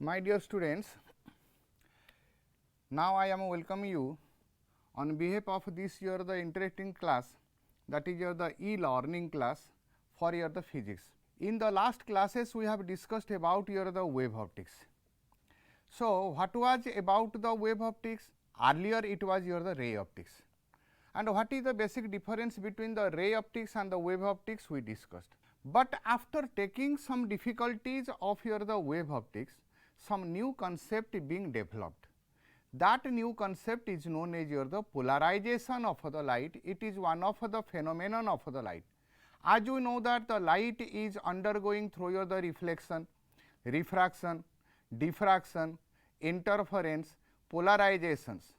My dear students, now I am welcoming you on behalf of this year the interesting class, that is your the e-learning class for your the physics. In the last classes we have discussed about your the wave optics. So, what was about the wave optics? Earlier it was your the ray optics. And what is the basic difference between the ray optics and the wave optics we discussed. But after taking some difficulties of your the wave optics, some new concept being developed. That new concept is known as your the polarization of the light. It is one of the phenomenon of the light. As you know that the light is undergoing through your the reflection, refraction, diffraction, interference, polarizations.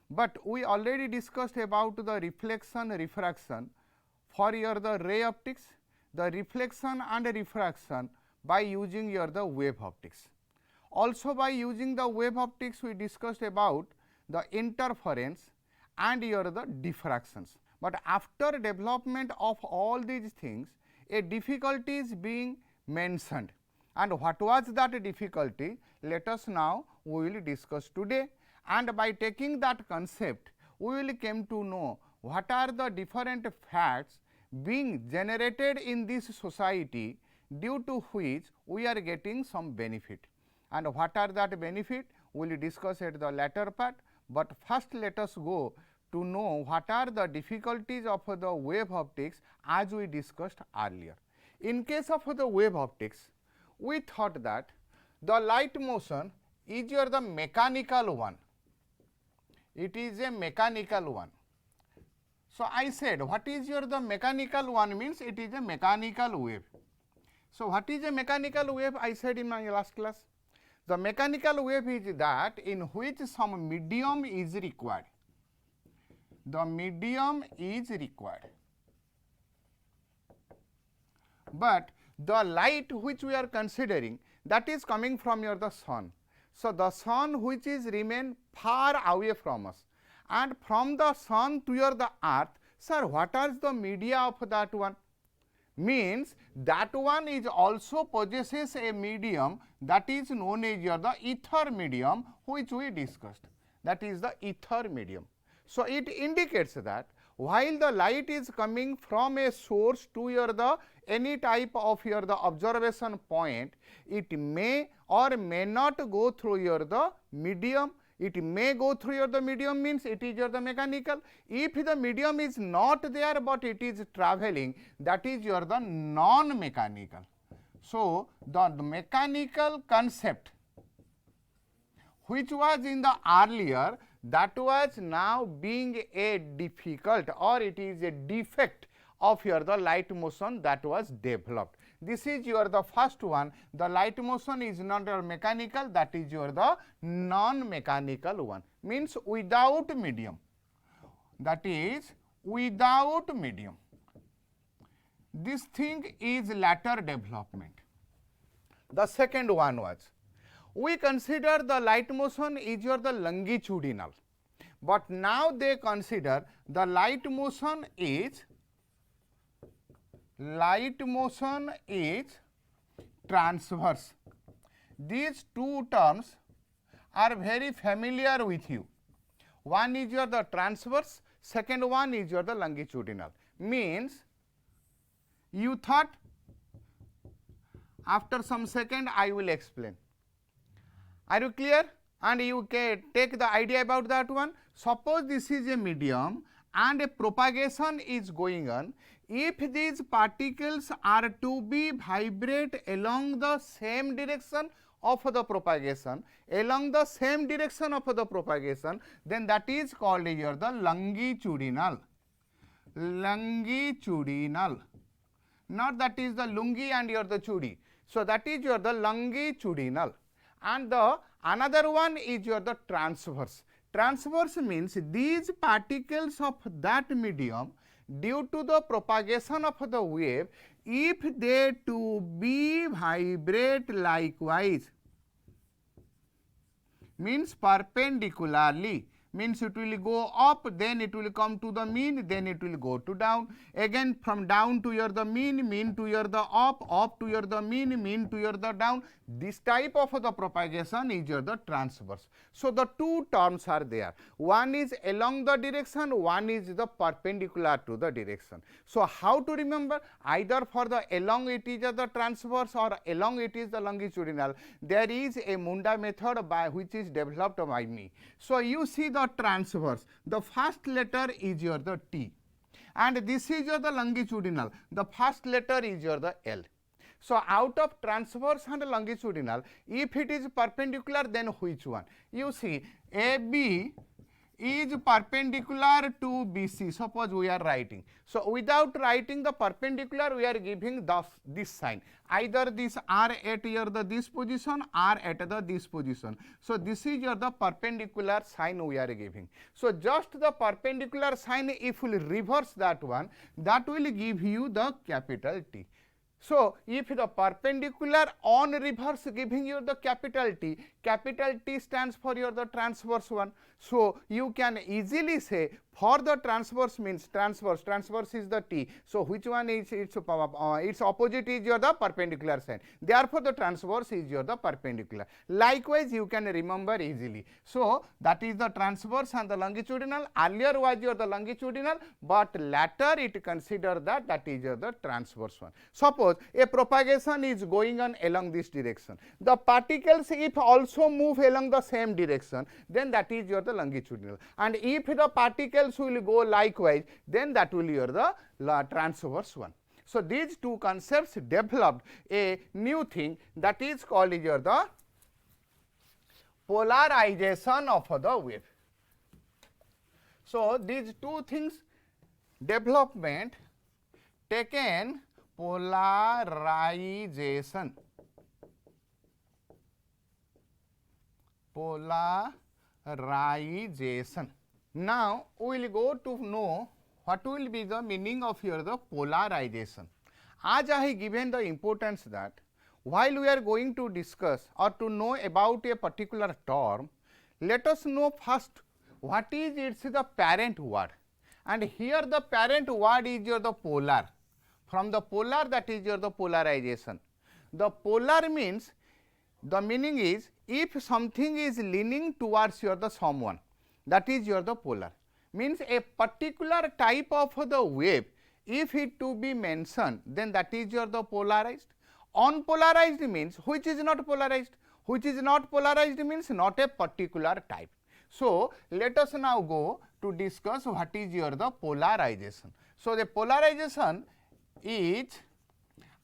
But we already discussed about the reflection, refraction for your the ray optics, the reflection and refraction by using your the wave optics. Also by using the wave optics we discussed about the interference and your the diffractions. But after development of all these things, a difficulty is being mentioned. And what was that difficulty? Let us now we will discuss today. And by taking that concept, we will come to know what are the different facts being generated in this society due to which we are getting some benefit. And what are that benefit? We will discuss at the latter part, but first let us go to know what are the difficulties of the wave optics as we discussed earlier. In case of the wave optics, we thought that the light motion is your the mechanical one. It is a mechanical one. So, I said what is your the mechanical one means it is a mechanical wave. So, what is a mechanical wave? I said in my last class. The mechanical wave is that in which some medium is required. The medium is required. But the light which we are considering, that is coming from your the sun. So, the sun which is remain far away from us, and from the sun to your the earth, sir, what is the media of that one? Means that one is also possesses a medium that is known as your the ether medium, which we discussed, that is the ether medium. So, it indicates that while the light is coming from a source to your the any type of your the observation point, it may or may not go through your the medium. It may go through your the medium means it is your the mechanical. If the medium is not there but it is traveling, that is your the non-mechanical. So, the mechanical concept which was in the earlier, that was now being a difficult or it is a defect of your the light motion that was developed. This is your the first one. The light motion is not your mechanical, that is your the non-mechanical one, means without medium, that is without medium. This thing is latter development. The second one was, we consider the light motion is your the longitudinal, but now they consider the light motion is transverse. These two terms are very familiar with you. One is your the transverse, second one is your the longitudinal. Means you thought, after some second I will explain. Are you clear? And you can take the idea about that one. Suppose this is a medium and a propagation is going on. If these particles are to be vibrate along the same direction of the propagation, then that is called your the longitudinal. Not that is the lungi and your the chudi. So, that is your the longitudinal. And the another one is your the transverse. Transverse means these particles of that medium, due to the propagation of the wave, if they to be vibrate likewise, means perpendicularly, means it will go up, then it will come to the mean, then it will go to down. Again from down to your the mean, mean to your the up to your the mean, mean to your the down. This type of the propagation is your the transverse. So the two terms are there. One is along the direction, one is the perpendicular to the direction. So how to remember? Either for the along it is the transverse or along it is the longitudinal. There is a Munda method by which is developed by me. So you see the transverse, the first letter is your the T, and this is your the longitudinal, the first letter is your the L. So out of transverse and longitudinal, if it is perpendicular, then which one? You see AB is perpendicular to BC, suppose we are writing. So without writing the perpendicular, we are giving this sign, either this R at your this position, R at this position. So this is your the perpendicular sign we are giving. So just the perpendicular sign, if we reverse that one, that will give you the capital T. So if the perpendicular on reverse giving you the capital T stands for your the transverse one. So you can easily say for the transverse means transverse is the T. So which one is its opposite is your the perpendicular sign. Therefore the transverse is your the perpendicular. Likewise you can remember easily. So that is the transverse and the longitudinal. Earlier was your the longitudinal, but later it consider that is your the transverse one. Suppose a propagation is going on along this direction. The particles if also move along the same direction, then that is your the longitudinal, and if the particles will go likewise, then that will be your the transverse one. So these two concepts developed a new thing that is called your the polarization of the wave. So these two things development taken polarization. Now we will go to know what will be the meaning of your the polarization. As I have given the importance that while we are going to discuss or to know about a particular term, let us know first what is its the parent word, and here the parent word is your the polar. From the polar, that is your the polarization. The polar means the meaning is if something is leaning towards your the someone, that is your the polar. Means a particular type of the wave, if it to be mentioned, then that is your the polarized. Unpolarized means which is not polarized. Which is not polarized means not a particular type. So let us now go to discuss what is your the polarization. So the polarization is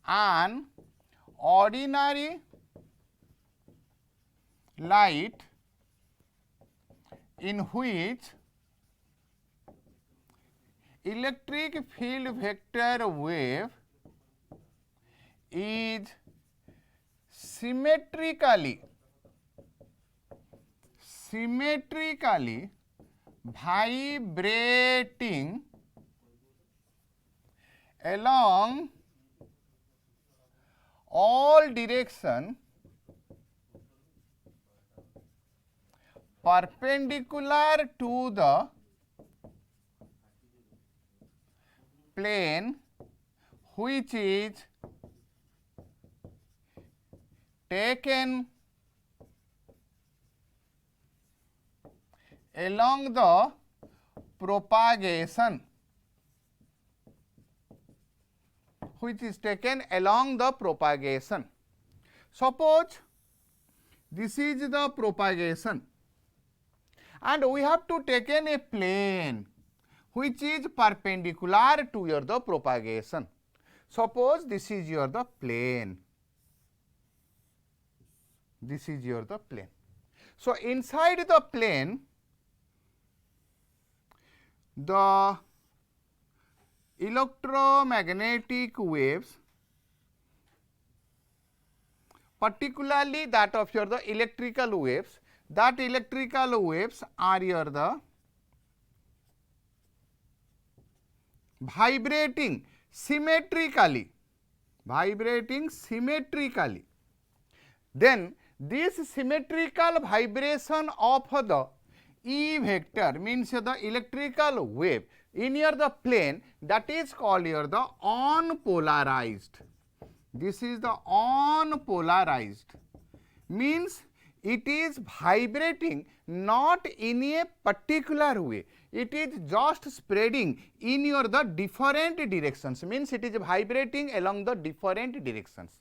an ordinary light in which electric field vector wave is symmetrically vibrating along all direction perpendicular to the plane which is taken along the propagation, which is taken along the propagation. Suppose this is the propagation and we have to take in a plane which is perpendicular to your the propagation. Suppose this is your the plane. This is your the plane. So inside the plane, the electromagnetic waves, particularly that of your the electrical waves, that electrical waves are your the vibrating symmetrically, then this symmetrical vibration of the E vector means the electrical wave in your the plane, that is called your the unpolarized. This is the unpolarized, means it is vibrating not in a particular way, it is just spreading in your the different directions, means it is vibrating along the different directions.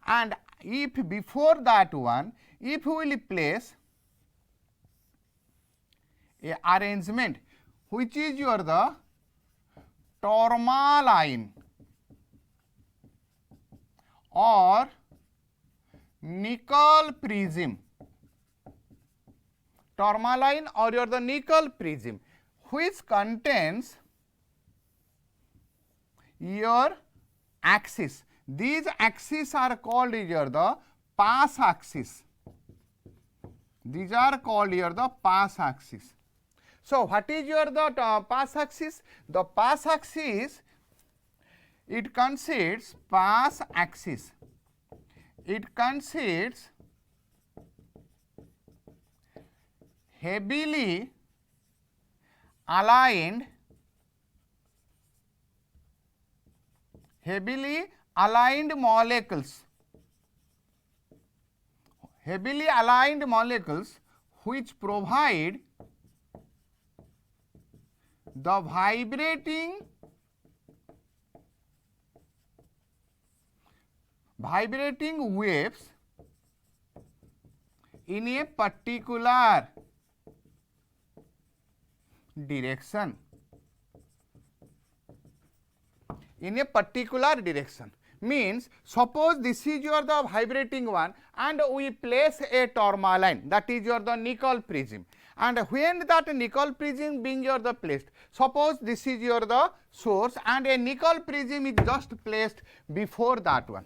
And if before that one, if we will place a arrangement which is your the tourmaline or nickel prism, tourmaline or your the nickel prism, which contains your axis. These axes are called your the pass axis. These are called your the pass axis. So what is your the pass axis? The pass axis, it consists pass axis. It consists heavily aligned molecules, heavily aligned molecules which provide the vibrating waves in a particular direction. In a particular direction means, suppose this is your the vibrating one and we place a tourmaline, that is your the nickel prism, and when that nickel prism being your the placed, suppose this is your the source and a nickel prism is just placed before that one.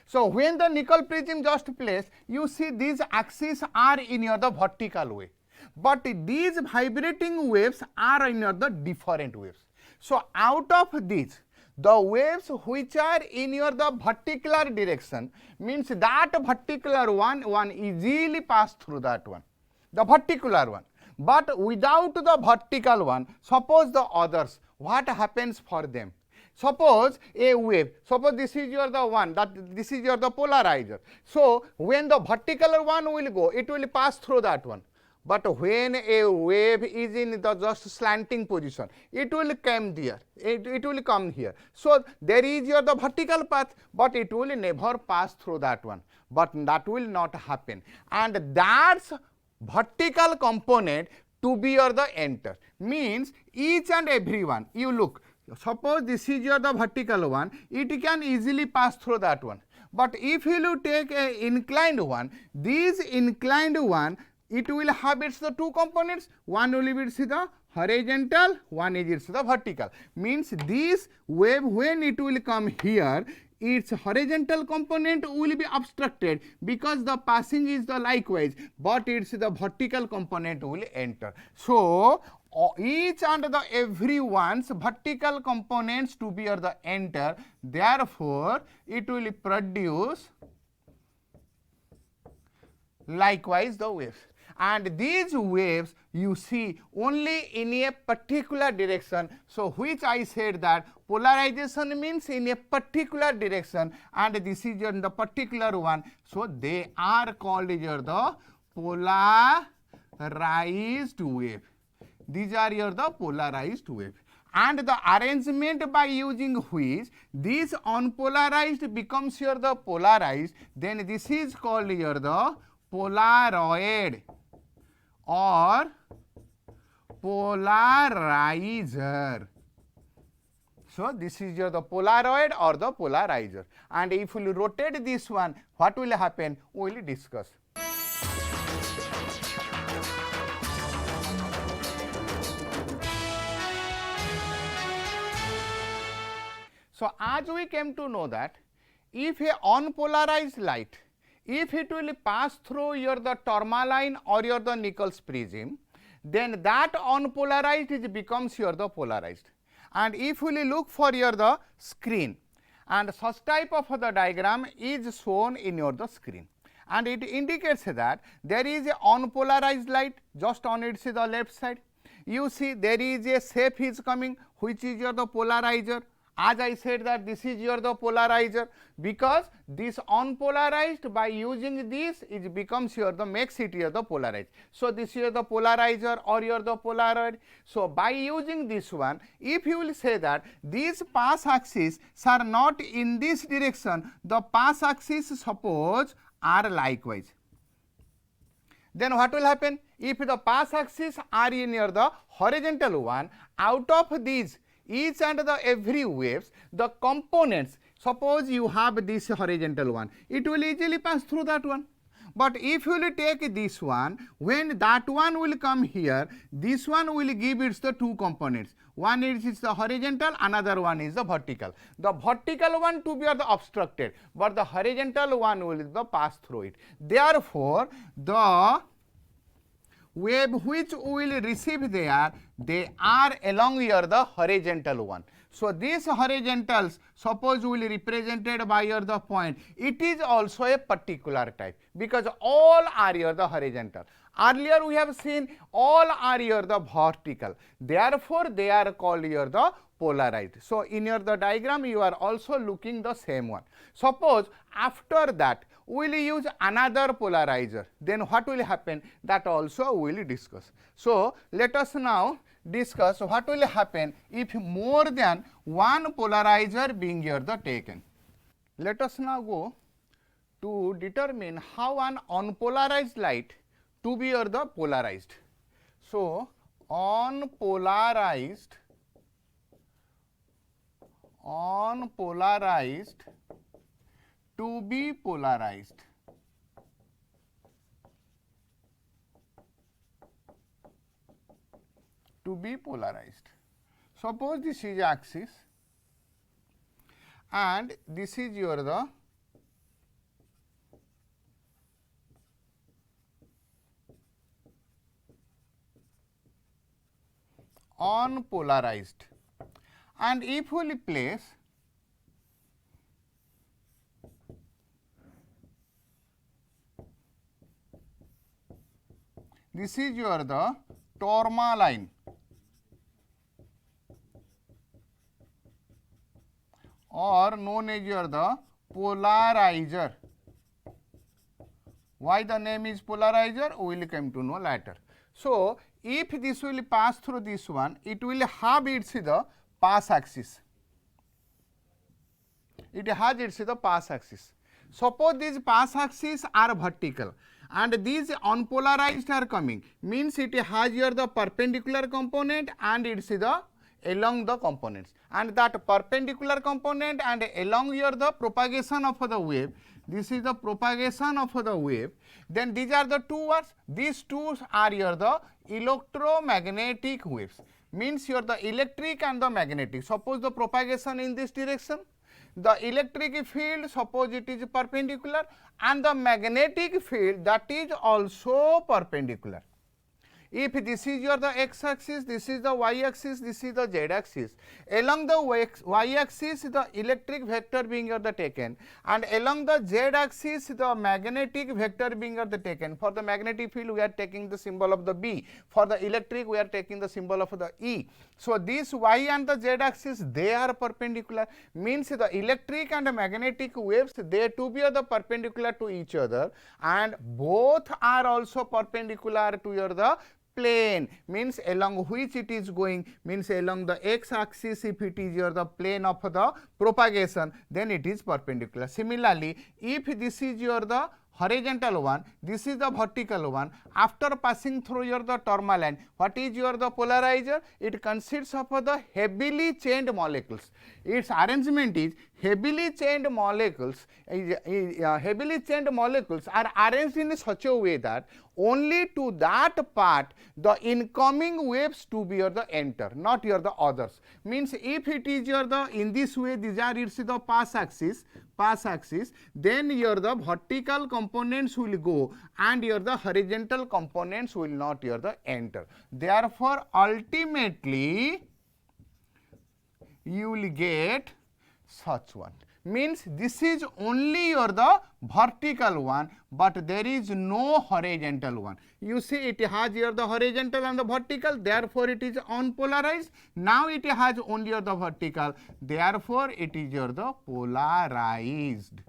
So when the nickel prism just placed, you see these axes are in your the vertical way, but these vibrating waves are in your the different waves. So out of these, the waves which are in your the vertical direction, means that particular one easily pass through that one, the particular one. But without the vertical one, suppose the others, what happens for them? Suppose a wave, suppose this is your the one, that this is your the polarizer. So when the vertical one will go, it will pass through that one. But when a wave is in the just slanting position, it will come there, it will come here. So there is your the vertical path, but it will never pass through that one, but that will not happen. And that's vertical component to be your the enter, means each and every one, you look, suppose this is your the vertical one, it can easily pass through that one. But if you take a inclined one, this inclined one, it will have its the two components, one will be the horizontal, one is its the vertical, means this wave when it will come here, its horizontal component will be obstructed because the passing is the likewise, but its the vertical component will enter. So each and the every one's vertical components to be or the enter, therefore it will produce likewise the waves. And these waves you see only in a particular direction. So which I said that polarization means in a particular direction, and this is your the particular one. So they are called your the polarized wave. These are your the polarized wave. And the arrangement by using which this unpolarized becomes your the polarized, then this is called your the polaroid or polarizer. So this is your the polaroid or the polarizer. And if we rotate this one, what will happen? We will discuss. So as we came to know that if a unpolarized light, if it will pass through your the tourmaline or your the Nichols prism, then that unpolarized is becomes your the polarized. And if we look for your the screen, and such type of the diagram is shown in your the screen, and it indicates that there is a unpolarized light just on its the left side. You see there is a shape is coming, which is your the polarizer. As I said that this is your the polarizer, because this unpolarized, by using this it becomes your the makes it your the polarized. So this is the polarizer or your the polaroid. So by using this one, if you will say that these path axes are not in this direction, the path axes suppose are likewise, then what will happen? If the path axes are in your the horizontal one, out of these each and the every waves, the components, suppose you have this horizontal one, it will easily pass through that one. But if you will take this one, when that one will come here, this one will give its the two components. One is the horizontal, another one is the vertical. The vertical one to be the obstructed, but the horizontal one will the pass through it. Therefore, the wave which will receive there, they are along here the horizontal one. So these horizontals suppose will be represented by your the point. It is also a particular type, because all are here the horizontal. Earlier we have seen all are here the vertical. Therefore they are called here the polarized. So in your the diagram you are also looking the same one. Suppose after that we will use another polarizer, then what will happen, that also we will discuss. So let us now discuss what will happen if more than one polarizer being here the taken. Let us now go to determine how an unpolarized light to be here the polarized. So unpolarized to be polarized. To be polarized. Suppose this is axis and this is your the unpolarized, and if we place this is your the tourmaline or known as your the polarizer. Why the name is polarizer, we will come to know later. So if this will pass through this one, it will have its the path axis. It has its the path axis. Suppose these path axes are vertical and these unpolarized are coming, means it has here the perpendicular component and it's the along the components, and that perpendicular component and along here the propagation of the wave, this is the propagation of the wave, then these are the two words, these two are here the electromagnetic waves, means here the electric and the magnetic. Suppose the propagation in this direction, the electric field suppose it is perpendicular and the magnetic field that is also perpendicular. If this is your the x axis, this is the y axis, this is the z axis. Along the y axis the electric vector being the taken, and along the z axis the magnetic vector being the taken. For the magnetic field we are taking the symbol of the B, for the electric we are taking the symbol of the E. So this y and the z axis they are perpendicular, means the electric and the magnetic waves they to be the perpendicular to each other, and both are also perpendicular to your the plane, means along which it is going, means along the x axis if it is your the plane of the propagation, then it is perpendicular. Similarly, if this is your the horizontal one, this is the vertical one, after passing through your the tourmaline, what is your the polarizer? It consists of the heavily chained molecules. Its arrangement is heavily chained molecules. Heavily chained molecules are arranged in such a way that only to that part the incoming waves to be your the enter, not your the others. Means if it is your the in this way, these are its the path axis, then your the vertical components will go and your the horizontal components will not your the enter. Therefore ultimately you will get such one, means this is only your the vertical one, but there is no horizontal one. You see it has here the horizontal and the vertical, therefore it is unpolarized. Now it has only your the vertical, therefore it is your the polarized.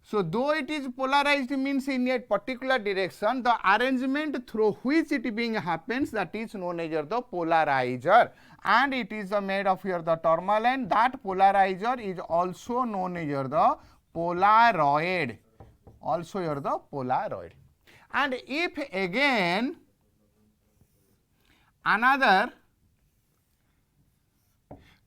So, though it is polarized means in a particular direction, the arrangement through which it being happens, that is known as the polarizer, and it is made of here the tourmaline. That polarizer is also known as the polaroid, also here the polaroid. And if again another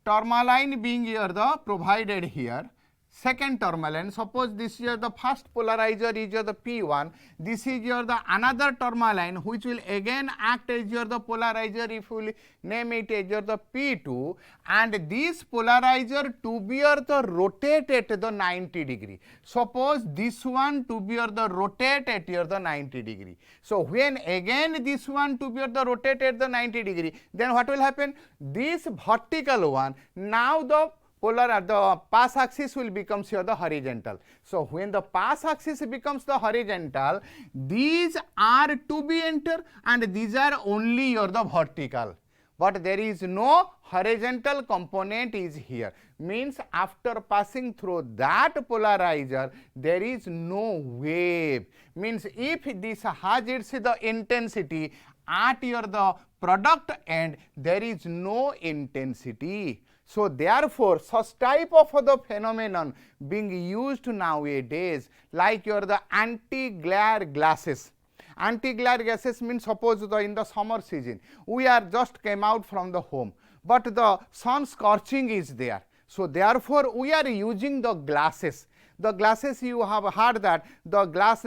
tourmaline being here the provided here, second tourmaline, suppose this is the first polarizer is your the P1, this is your the another tourmaline which will again act as your the polarizer, if you will name it as your the P2, and this polarizer to be your the rotate at the 90 degree. Suppose this one to be your the rotate at your the 90 degree. So, when again this one to be your the rotate at the 90 degree, then what will happen? This vertical one, now the the pass axis will becomes here the horizontal. So, when the pass axis becomes the horizontal, these are to be enter and these are only your the vertical, but there is no horizontal component is here. Means after passing through that polarizer, there is no wave. Means if this has its the intensity at your the product end, there is no intensity. So, therefore, such type of the phenomenon being used nowadays, like your the anti-glare glasses. Anti-glare glasses means suppose in the summer season, we are just came out from the home, but the sun scorching is there. So, therefore, we are using the glasses. The glasses, you have heard that the glass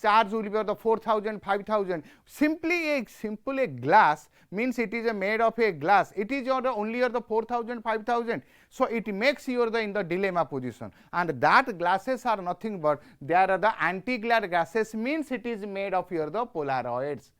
charge will be the 4,000, 5,000. Simply a glass means it is made of a glass. It is only the 4,000, 5,000. So, it makes you in the dilemma position, and that glasses are nothing but they are the anti-glare glasses, means it is made of the polaroids.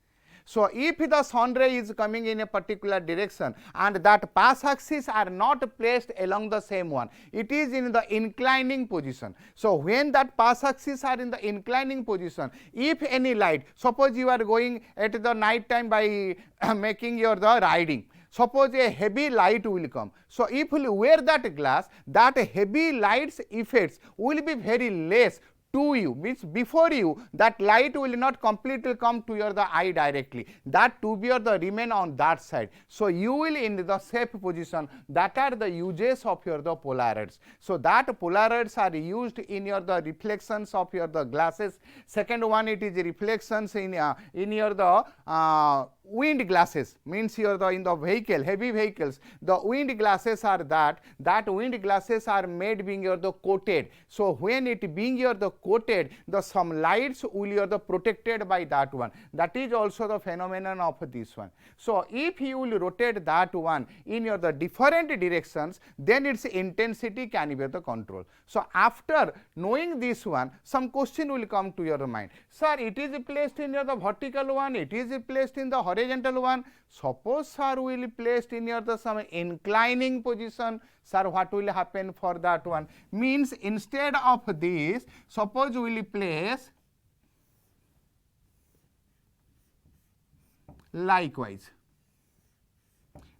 So, if the sun ray is coming in a particular direction and that pass axis are not placed along the same one, it is in the inclining position. So, when that pass axis are in the inclining position, if any light, suppose you are going at the night time by making your the riding, suppose a heavy light will come. So, if you wear that glass, that heavy light's effects will be very less to you, means before you, that light will not completely come to your the eye directly, that to be your the remain on that side. So, you will in the safe position. That are the uses of your the polaroids. So, that polaroids are used in your the reflections of your the glasses. Second one, it is reflections in your the wind glasses, means here the in the vehicle, heavy vehicles, the wind glasses are that wind glasses are made being your the coated. So, when it being your the coated, the some lights will your the protected by that one. That is also the phenomenon of this one. So, if you will rotate that one in your the different directions, then its intensity can be the control. So, after knowing this one, some question will come to your mind. Sir, it is placed in your the vertical one, it is placed in the horizontal one. Suppose sir will placed in your the some inclining position, sir, what will happen for that one? Means instead of this, suppose we will place likewise,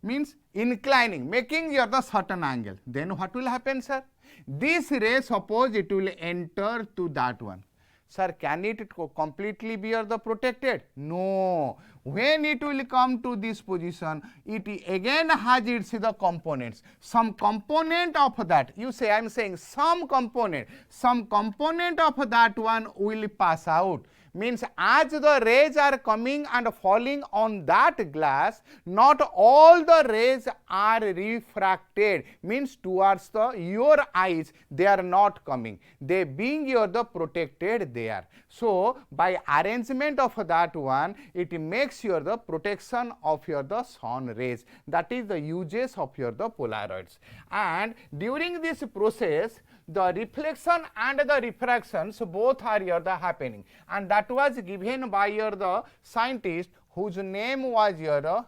means inclining, making your the certain angle. Then what will happen, sir? This ray, suppose it will enter to that one. Sir, can it completely be the protected? No. When it will come to this position, it again has its the components. Some component of that, you say, I am saying some component of that one will pass out. Means as the rays are coming and falling on that glass, not all the rays are refracted, means towards your eyes they are not coming, they being your the protected there. So, by arrangement of that one, it makes your the protection of your the sun rays. That is the uses of your the polaroids. And during this process, the reflection and the refractions both are here the happening, and that was given by your the scientist whose name was your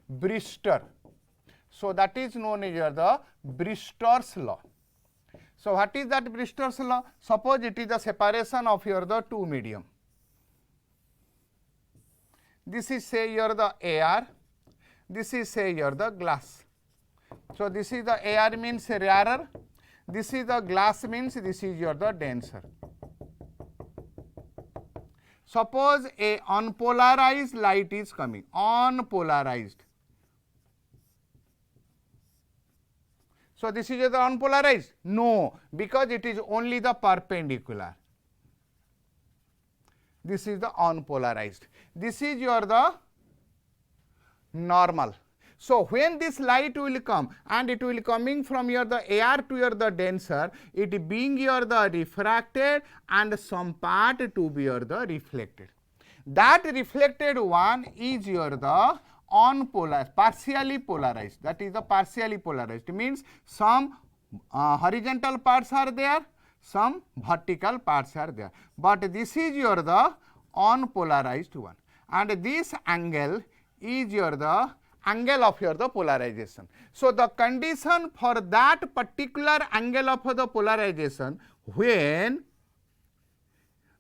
Bristol. So, that is known as here the Bristol's law. So, what is that Bristol's law? Suppose it is the separation of here the two medium. This is say here the air, this is say here the glass. So, this is the air means rarer, this is the glass means this is your the denser. Suppose a unpolarized light is coming, unpolarized. So, this is the unpolarized? No, because it is only the perpendicular. This is the unpolarized. This is your the normal. So, when this light will come and it will coming from your the air to your the denser, it being your the refracted and some part to be your the reflected. That reflected one is your the unpolarized, partially polarized. That is the partially polarized, means some horizontal parts are there, some vertical parts are there, but this is your the unpolarized one, and this angle is your the angle of your the polarization. So, the condition for that particular angle of the polarization, when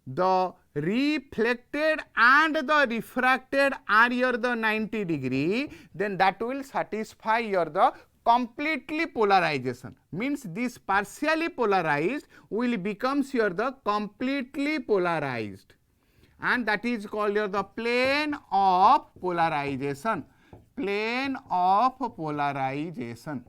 the reflected and the refracted are your the 90 degree, then that will satisfy your the completely polarization. Means this partially polarized will becomes your the completely polarized, and that is called your the plane of polarization. Plane of polarization.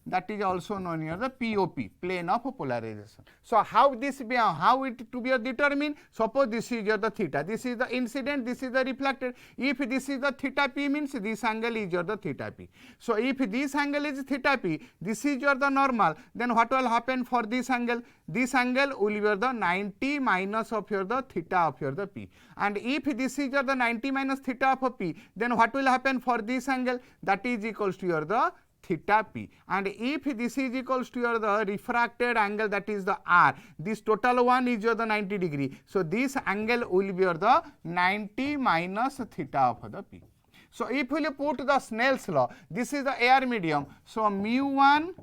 That is also known here the POP, plane of polarization. So, how this be, how it to be determined? Suppose this is your the theta, this is the incident, this is the reflected. If this is the theta p, means this angle is your the theta p. So, if this angle is theta p, this is your the normal, then what will happen for this angle? This angle will be the 90 minus of your the theta of your the p. And if this is your the 90 minus theta of p, then what will happen for this angle? That is equals to your the theta p. And if this is equals to your the refracted angle, that is the r, this total one is your the 90 degree. So, this angle will be your the 90 minus theta of the p. So, if we put the Snell's law, this is the air medium. So, mu1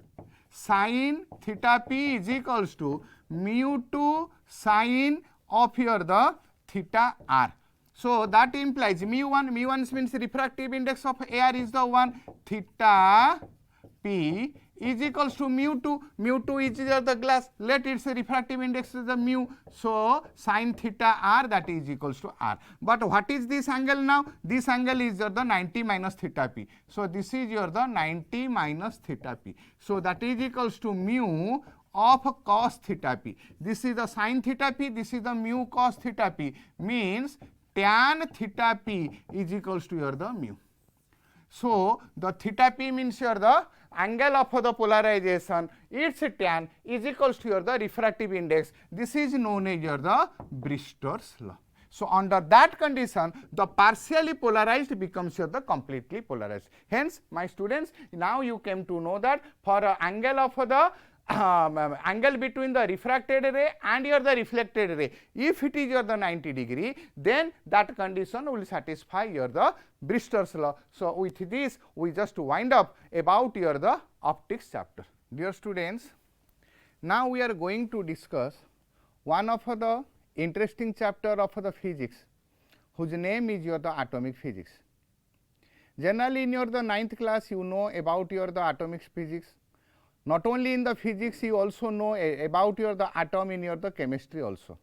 sin theta p is equals to mu2 sin of your the theta r. So, that implies mu1 means refractive index of air is the 1, theta p is equals to mu2 is the glass, let its refractive index is the mu. So, sin theta r, that is equals to r. But what is this angle now? This angle is the 90 minus theta p. So, this is your the 90 minus theta p. So, that is equals to mu of cos theta p. This is the sin theta p, this is the mu cos theta p, means tan theta p is equals to your the mu. So, the theta p means your the angle of the polarization, its tan is equals to your the refractive index. This is known as your the Bristol's law. So, under that condition, the partially polarized becomes your the completely polarized. Hence, my students, now you came to know that for an angle of the angle between the refracted ray and your the reflected ray, if it is your the 90 degree, then that condition will satisfy your the Bristol's law. So, with this we just wind up about your the optics chapter. Dear students, now we are going to discuss one of the interesting chapter of the physics, whose name is your the atomic physics. Generally in your the 9th class you know about your the atomic physics. Not only in the physics, you also know about your the atom in your the chemistry also.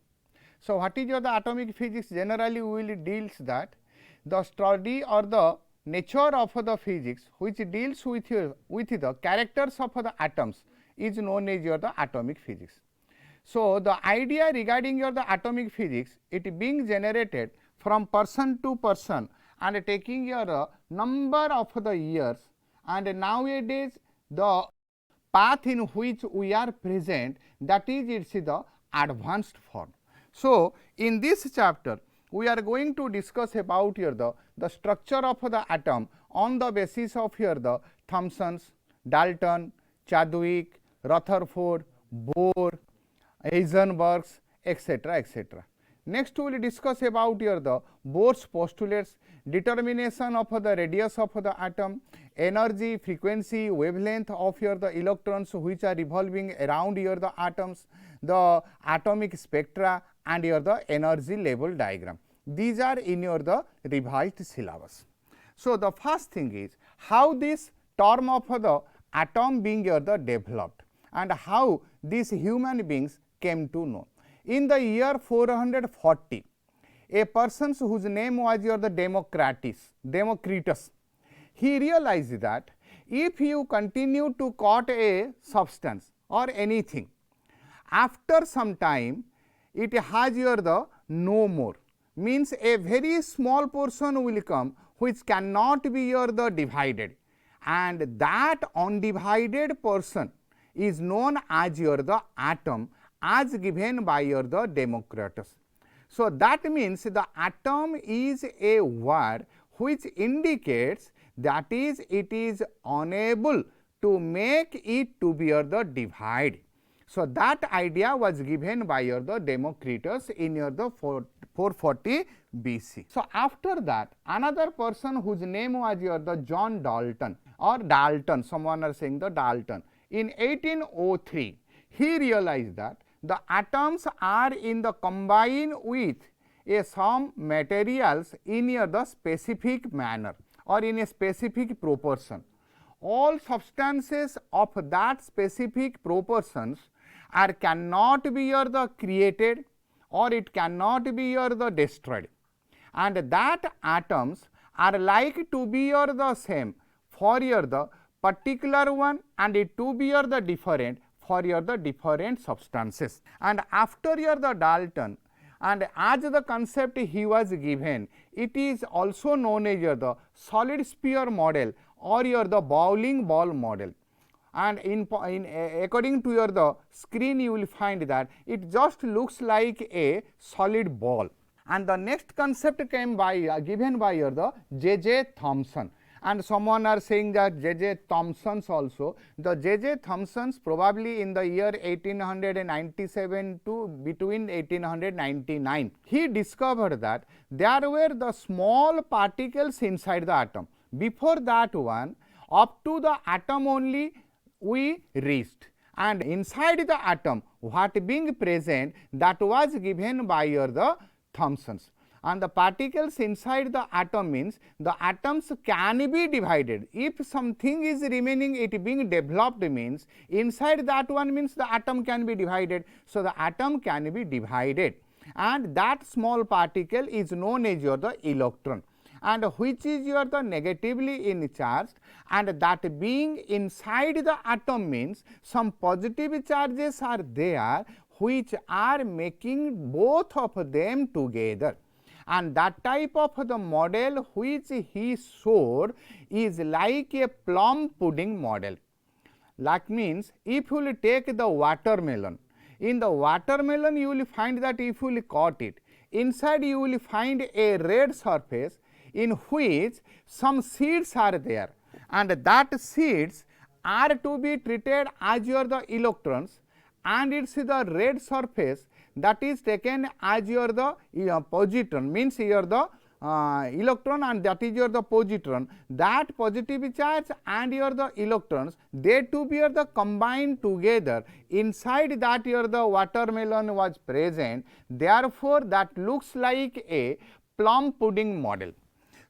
So, what is your the atomic physics? Generally, we will deals that the study or the nature of the physics which deals with the characters of the atoms is known as your the atomic physics. So, the idea regarding your the atomic physics, it being generated from person to person and taking your number of the years, and nowadays the path in which we are present, that is its the advanced form. So, in this chapter we are going to discuss about here the structure of the atom on the basis of here the Thomson's, Dalton, Chadwick, Rutherford, Bohr, Heisenberg's, etc., etc. Next we will discuss about here the Bohr's postulates, determination of the radius of the atom, energy, frequency, wavelength of here the electrons which are revolving around here the atoms, the atomic spectra, and here the energy level diagram. These are in your the revised syllabus. So, the first thing is how this term of the atom being here the developed and how these human beings came to know. In the year 440, a person whose name was here the Democritus, he realized that if you continue to cut a substance or anything, after some time it has here the no more, means a very small portion will come which cannot be here the divided, and that undivided portion is known as here the atom, as given by here the Democritus. So, that means the atom is a word which indicates that is it is unable to make it to be here the divide. So, that idea was given by here the Democritus in here the 440 BC. So, after that another person whose name was here the John Dalton or Dalton, someone are saying the Dalton. In 1803, he realized that the atoms are in the combine with some materials in the specific manner or in a specific proportion. All substances of that specific proportions are cannot be here the created or it cannot be here the destroyed, and that atoms are like to be here the same for here the particular one and it to be here the different for here the different substances. And after here the Dalton, and as the concept he was given, it is also known as here the solid sphere model or here the bowling ball model. And according to your the screen you will find that it just looks like a solid ball. And the next concept came by given by here the J.J. Thomson, and someone are saying that J.J. Thomson's also. The J.J. Thomson's probably in the year 1897 to between 1899, he discovered that there were the small particles inside the atom. Before that one, up to the atom only we reached, and inside the atom what being present, that was given by your the Thomson's. And the particles inside the atom means the atoms can be divided. If something is remaining, it being developed means inside that one means the atom can be divided. So, the atom can be divided, and that small particle is known as your the electron, and which is your the negatively in charged, and that being inside the atom means some positive charges are there which are making both of them together. And that type of the model which he showed is like a plum pudding model. Like means if you will take the watermelon, in the watermelon you will find that if you will cut it, inside you will find a red surface in which some seeds are there, and that seeds are to be treated as your the electrons, and it is the red surface that is taken as your the positron, means your the electron, and that is your the positron. That positive charge and your the electrons, they to be your the combined together inside that your the watermelon was present. Therefore, that looks like a plum pudding model.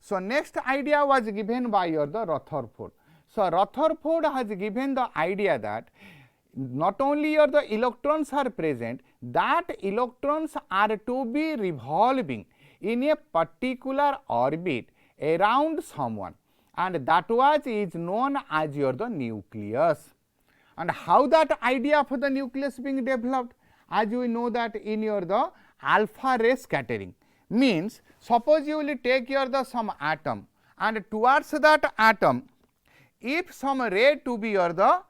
So, next idea was given by your the Rutherford. So, Rutherford has given the idea that not only your the electrons are present, that electrons are to be revolving in a particular orbit around someone, and that was is known as your the nucleus. And how that idea of the nucleus being developed? As we know that in your the alpha ray scattering, means suppose you will take your the some atom, and towards that atom if some ray to be your the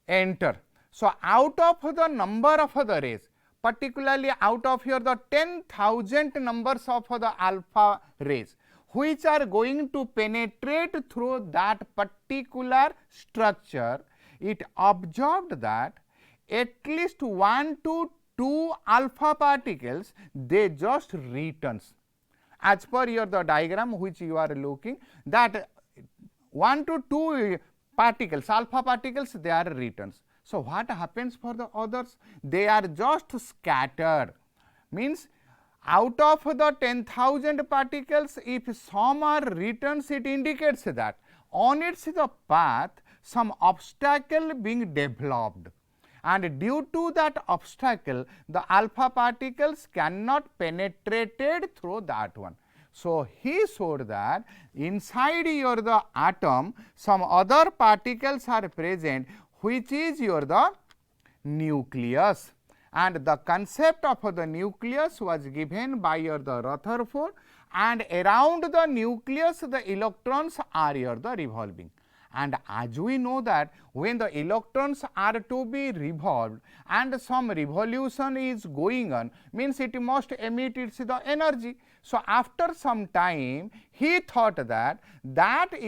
enter. So, out of the number of the rays, particularly out of your the 10,000 numbers of the alpha rays which are going to penetrate through that particular structure, it observed that at least 1 to 2 alpha particles, they just returns. As per your the diagram which you are looking, that 1 to 2 particles, alpha particles, they are returns. So what happens for the others? They are just scattered. Means out of the 10,000 particles, if some are returns, it indicates that on its the path some obstacle being developed, and due to that obstacle the alpha particles cannot penetrated through that one. So he showed that inside your the atom some other particles are present, which is your the nucleus, and the concept of the nucleus was given by your the Rutherford, and around the nucleus the electrons are your the revolving. And as we know that when the electrons are to be revolved and some revolution is going on, means it must emit its the energy. So after some time he thought that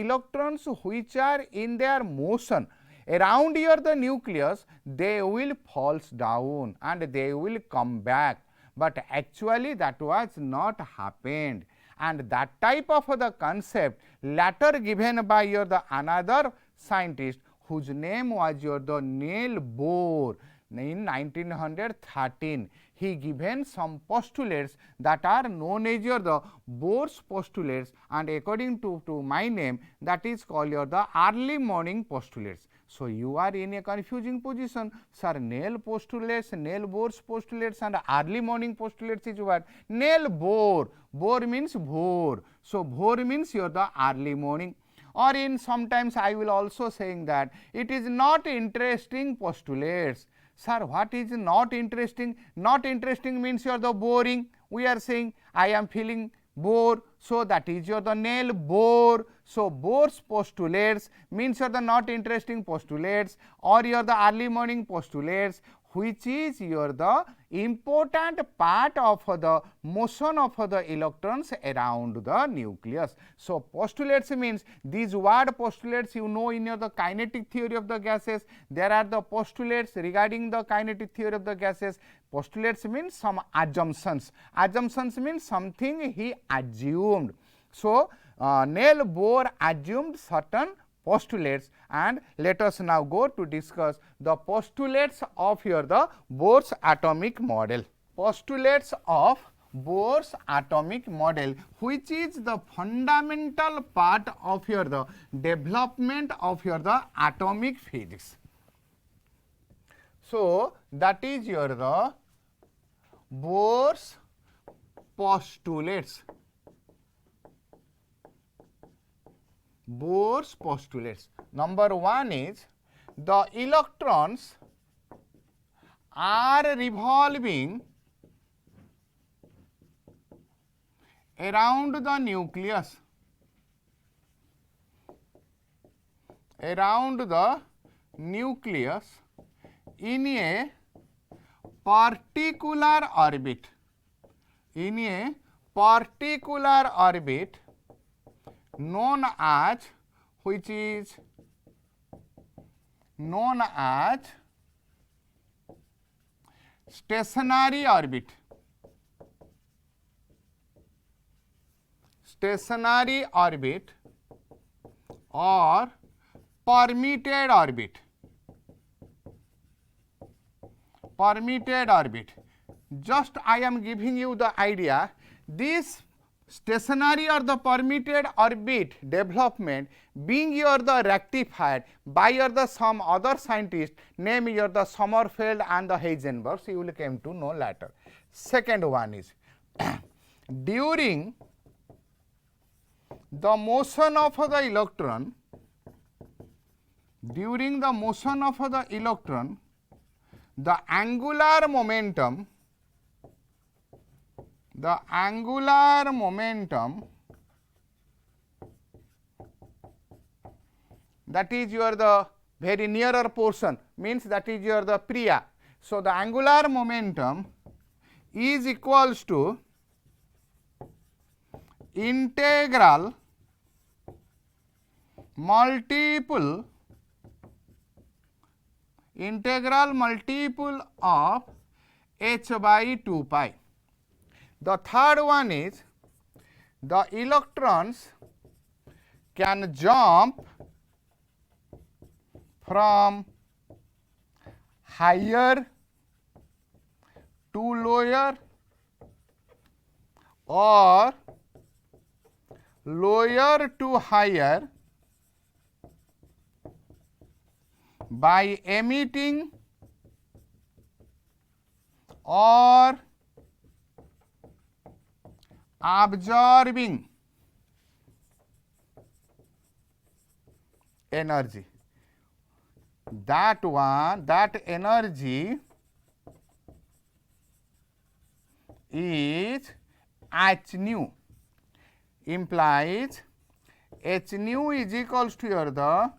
electrons which are in their motion around here the nucleus, they will falls down and they will come back, but actually that was not happened. And that type of the concept later given by your the another scientist whose name was your the Niels Bohr in 1913. He given some postulates that are known as your the Bohr's postulates, and according to my name, that is called your the early morning postulates. So you are in a confusing position, sir. Niels postulates, Niels Bohr's postulates, and early morning postulates is what? Niels Bohr. Bohr means Bohr. So Bohr means your the early morning. Or in sometimes I will also saying that it is not interesting postulates. Sir, what is not interesting? Not interesting means you are the boring. We are saying I am feeling bored, so that is your the Niels Bohr. So Bohr's postulates means you are the not interesting postulates, or your the early morning postulates, which is your the important part of the motion of the electrons around the nucleus. So postulates means these word postulates you know in your the kinetic theory of the gases. There are the postulates regarding the kinetic theory of the gases. Postulates means some assumptions. Assumptions means something he assumed. So Niels Bohr assumed certain postulates, and let us now go to discuss the postulates of your the Bohr's atomic model. Postulates of Bohr's atomic model, which is the fundamental part of your the development of your the atomic physics. So that is your the Bohr's postulates. Bohr's postulates. Number 1 is the electrons are revolving around the nucleus, in a particular orbit, known as, which is known as stationary orbit. Stationary orbit or permitted orbit. Permitted orbit. Just I am giving you the idea. This stationary or the permitted orbit development being your the rectified by your the some other scientists, name your the Sommerfeld and the Heisenberg, you will come to know later. Second one is during the motion of the electron, the angular momentum that is your the very nearer portion, means that is your the Priya. So the angular momentum is equals to integral multiple of h by 2 pi. The third one is the electrons can jump from higher to lower or lower to higher by emitting or absorbing energy. That energy is h nu, implies h nu is equals to your the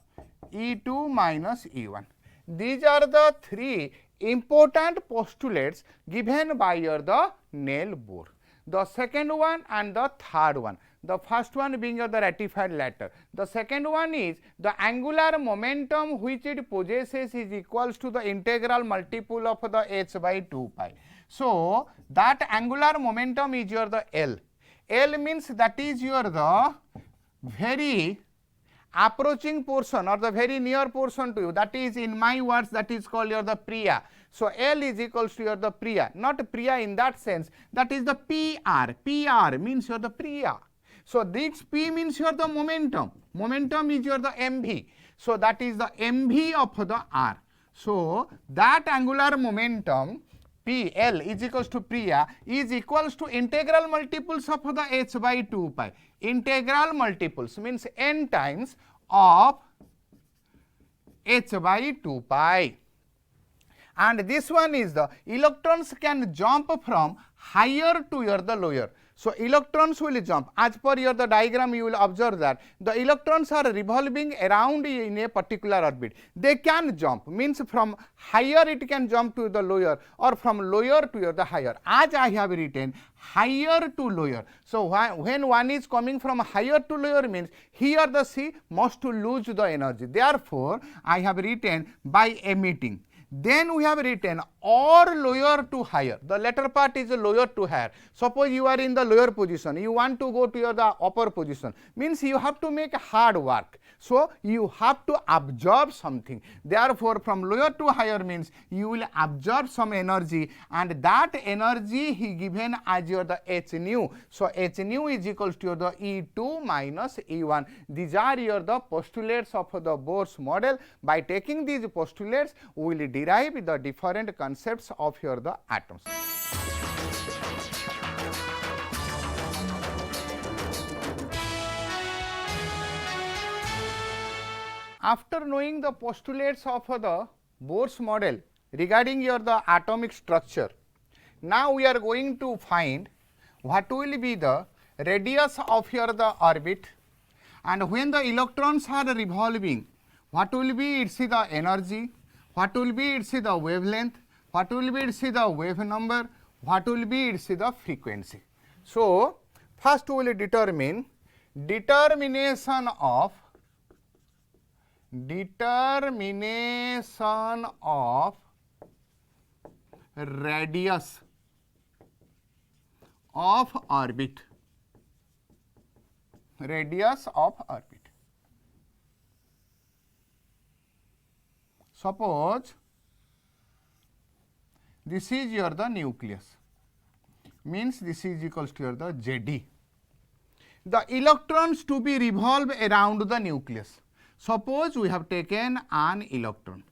E2 minus E1. These are the three important postulates given by your the Neil Bohr. The second one and the third one. The first one being the ratified later. The second one is the angular momentum which it possesses is equals to the integral multiple of the h by 2 pi. So, that angular momentum is your the L. L means that is your the very approaching portion or the very near portion to you, that is in my words that is called your the Priya. So, L is equals to your the Priya, not Priya in that sense, that is the PR. PR means your the Priya. So, this P means your the momentum. Momentum is your the MV. So, that is the MV of the R. So, that angular momentum PL is equals to Priya is equals to integral multiples of the h by 2 pi. Integral multiples means n times of h by 2 pi. And this one is the electrons can jump from higher to your the lower. So, electrons will jump. As per your the diagram, you will observe that the electrons are revolving around in a particular orbit. They can jump, means from higher it can jump to the lower or from lower to the higher. As I have written, higher to lower. So, when one is coming from higher to lower means here the C must to lose the energy. Therefore, I have written by emitting. Then we have written or lower to higher. The latter part is lower to higher. Suppose you are in the lower position, you want to go to your the upper position, means you have to make hard work. So, you have to absorb something. Therefore, from lower to higher means you will absorb some energy, and that energy he given as your the h nu. So, h nu is equals to your the E2 minus E1. These are your the postulates of the Bohr's model. By taking these postulates, we will derive the different concepts of your the atoms. After knowing the postulates of the Bohr's model regarding your the atomic structure, now we are going to find what will be the radius of your the orbit, and when the electrons are revolving, what will be its the energy, what will be its the wavelength, what will be its the wave number, what will be its the frequency. So, first we will determine determination of radius of orbit. Radius of orbit. Suppose this is your the nucleus, means this is equals to your the ZD. The electrons to be revolve around the nucleus. Suppose we have taken an electron.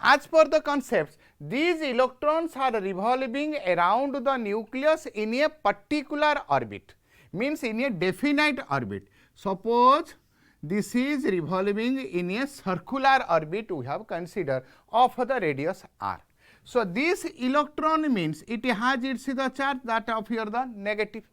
As per the concepts, these electrons are revolving around the nucleus in a particular orbit, means in a definite orbit. Suppose this is revolving in a circular orbit we have considered of the radius r. So, this electron means it has its the charge that of your the negative.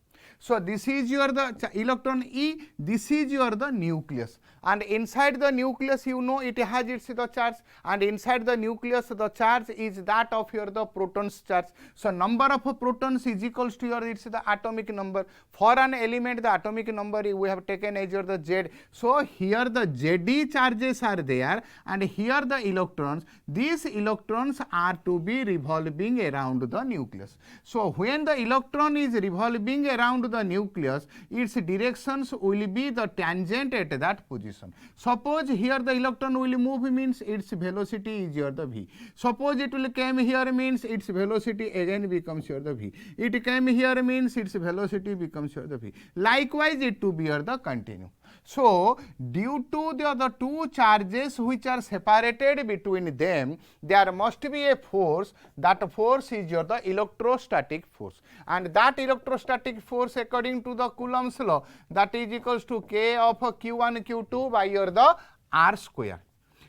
So this is your the electron E, this is your the nucleus, and inside the nucleus you know it has its the charge, and inside the nucleus the charge is that of your the protons charge. So number of protons is equals to your it's the atomic number. For an element the atomic number we have taken as your the Z. So here the Zd charges are there, and here the electrons, these electrons are to be revolving around the nucleus. So when the electron is revolving around the nucleus, its directions will be the tangent at that position. Suppose here the electron will move, means its velocity is your the v. Suppose it will come here, means its velocity again becomes your the v. It came here, means its velocity becomes your the v. Likewise it to be your the continue. So due to the two charges which are separated between them, there must be a force. That force is your the electrostatic force, and that electrostatic force according to the Coulomb's law, that is equals to K of Q1 Q2 by your the R square.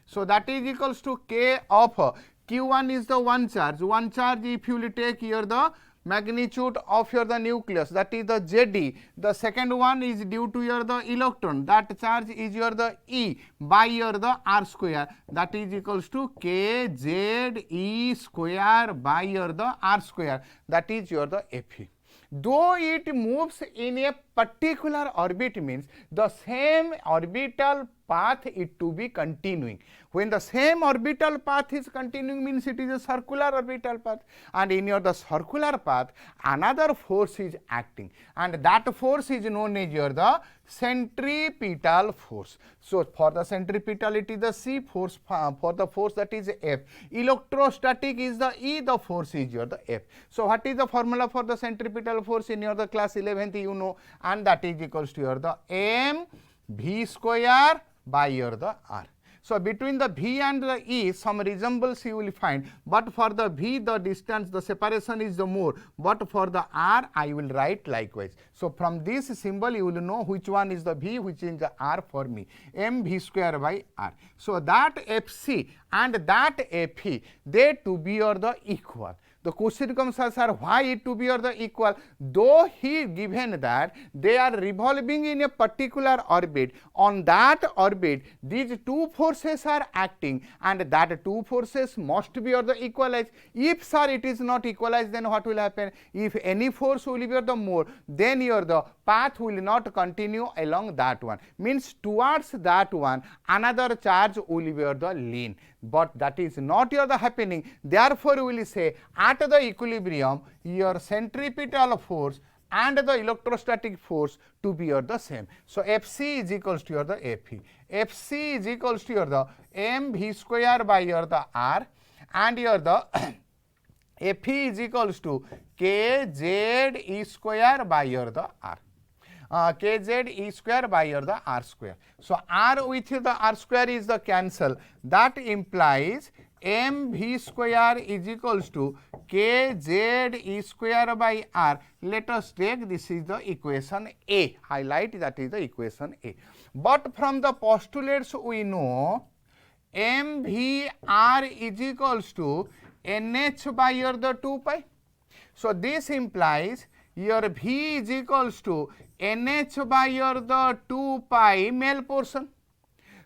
So that is equals to K of Q1 is the one charge. One charge if you will take here the magnitude of your the nucleus, that is the Zd. The second one is due to your the electron, that charge is your the E by your the R square, that is equals to Kze square by your the R square, that is your the Fe. Though it moves in a particular orbit, means the same orbital path it to be continuing. When the same orbital path is continuing, means it is a circular orbital path, and in your the circular path another force is acting, and that force is known as your the centripetal force. So for the centripetal it is the C force, for the force that is F. Electrostatic is the E, the force is your the F. So what is the formula for the centripetal force in your the class 11th you know, and that is equals to your the m v square by your the R. So between the V and the E some resemblance you will find, but for the V the distance, the separation is the more, but for the R I will write likewise. So from this symbol you will know which one is the V, which is the R for me, m v square by R. So that Fc and that Fe, they to be or the equal. The question comes as why it to be or the equal, though he given that they are revolving in a particular orbit. On that orbit these two forces are acting, and that two forces must be or the equalized. If sir it is not equalized, then what will happen? If any force will be or the more, then your the path will not continue along that one, means towards that one another charge will be or the lean, but that is not your the happening. Therefore we will say at the equilibrium your centripetal force and the electrostatic force to be or the same. So Fc is equals to your the Fe. Fc is equals to your the m v square by your the R, and your the Fe is equals to Kz E square by your the R. Kz E square by your the R square. So R with the R square is the cancel. That implies m v square is equals to Kz E square by R. Let us take, this is the equation A. Highlight, that is the equation A. But from the postulates we know m v R is equals to nh by your the 2 pi. So this implies your V is equals to nh by your the 2 pi male portion.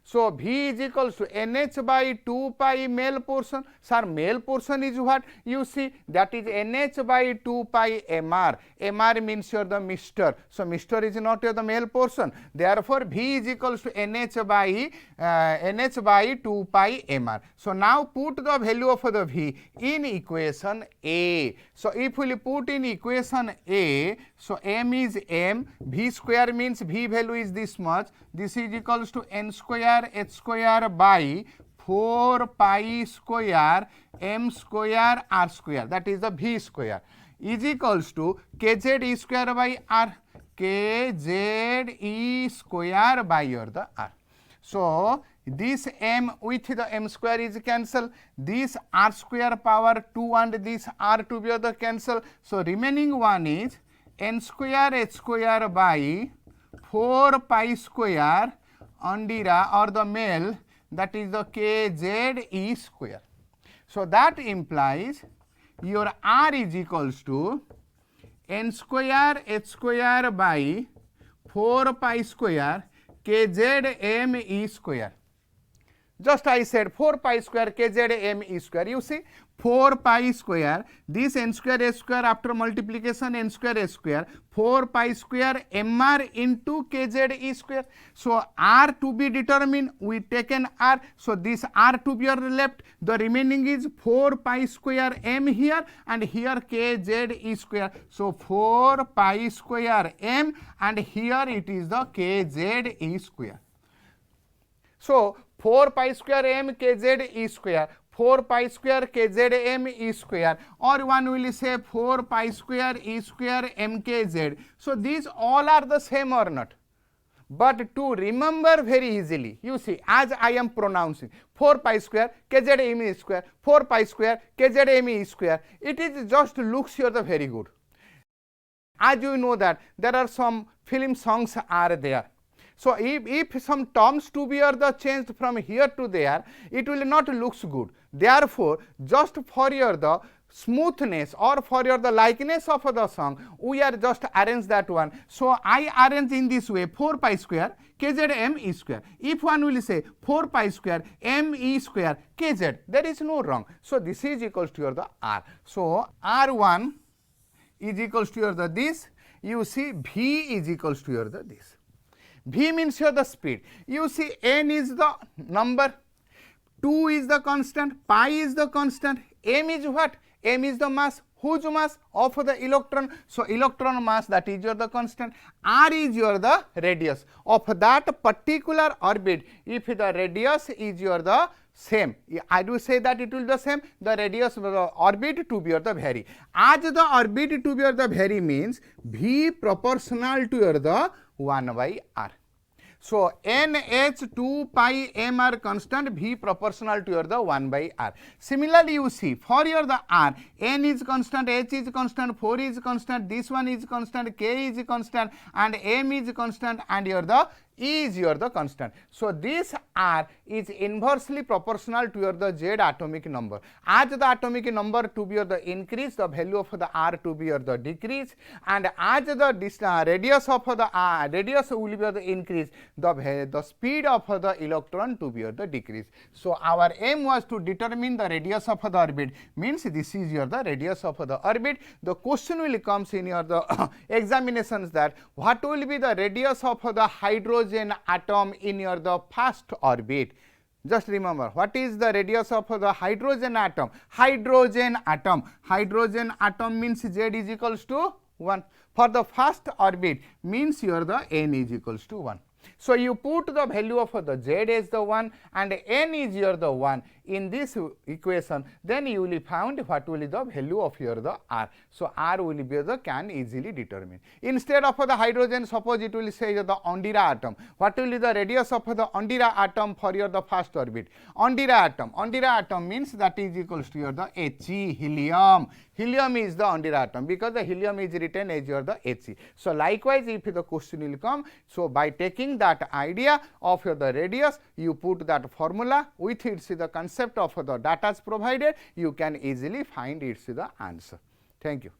So V is equals to nh by 2 pi male portion. Sir, male portion is what? You see, that is nh by 2 pi mr. Mr means your the Mr. So Mr is not your the male portion. Therefore V is equals to nh by 2 pi mr. So now put the value of the V in equation A. So if we put in equation A, so m is m, V square means V value is this much. This is equals to n square h square by 4 pi square m square r square, that is the V square, is equals to Kz E square by R. Kz E square by your the R. So this m with the m square is cancel, this r square power 2 and this r to be the cancel. So remaining one is n square h square by 4 pi square Andira or the male, that is the Kz E square. So that implies your R is equals to n square h square by 4 pi square kz m e square. Just I said 4 pi square kz m e square. You see 4 pi square, this n square s square after multiplication n square s square, 4 pi square mr into kz e square. So r to be determined, we taken r. So this r to be left, the remaining is 4 pi square m here and here kz e square. So 4 pi square m and here it is the kz e square. So 4 pi square m kz e square, 4 pi square kz m e square, or one will say 4 pi square e square m kz. So these all are the same or not? But to remember very easily, you see, as I am pronouncing 4 pi square kz m e square, 4 pi square kz m e square, it is just looks here the very good. As you know that there are some film songs are there. So if some terms to be the changed from here to there, it will not looks good. Therefore, just for your the smoothness or for your the likeness of the song, we are just arrange that one. So I arrange in this way 4 pi square kz m e square. If one will say 4 pi square m e square kz, there is no wrong. So this is equals to your the r. So r1 is equals to your the this. You see v is equals to your the this. V means here the speed. You see n is the number, 2 is the constant, pi is the constant, m is what? M is the mass. Whose mass? Of the electron. So electron mass, that is your the constant. R is your the radius of that particular orbit. If the radius is your the same, I do say that it will be the same, the radius of the orbit to be your the vary. As the orbit to be your the vary means V proportional to your the 1 by r. So n h 2 pi m are constant, V proportional to your the 1 by r. Similarly, you see for your the r, n is constant, h is constant, 4 is constant, this one is constant, k is constant, and m is constant, and your the E is your the constant. So this R is inversely proportional to your the Z atomic number. As the atomic number to be your the increase, the value of the R to be your the decrease, and as the radius of the radius will be your the increase, the speed of the electron to be your the decrease. So our aim was to determine the radius of the orbit, means this is your the radius of the orbit. The question will comes in your the examinations that what will be the radius of the hydrogen atom in your the first orbit. Just remember, what is the radius of the hydrogen atom? Hydrogen atom means Z is equals to 1. For the first orbit means your the n is equals to 1. So you put the value of the Z as the 1 and n is your the 1 in this equation, then you will found what will be the value of your the R. So R will be the can easily determine. Instead of the hydrogen, suppose it will say the Ondira atom. What will be the radius of the Ondira atom for your the first orbit? Ondira atom means that is equals to your the He, helium. Helium is the Ondira atom because the helium is written as your the He. So likewise, if the question will come, so by taking that idea of your the radius, you put that formula with its the concept of the data provided, you can easily find its the answer. Thank you.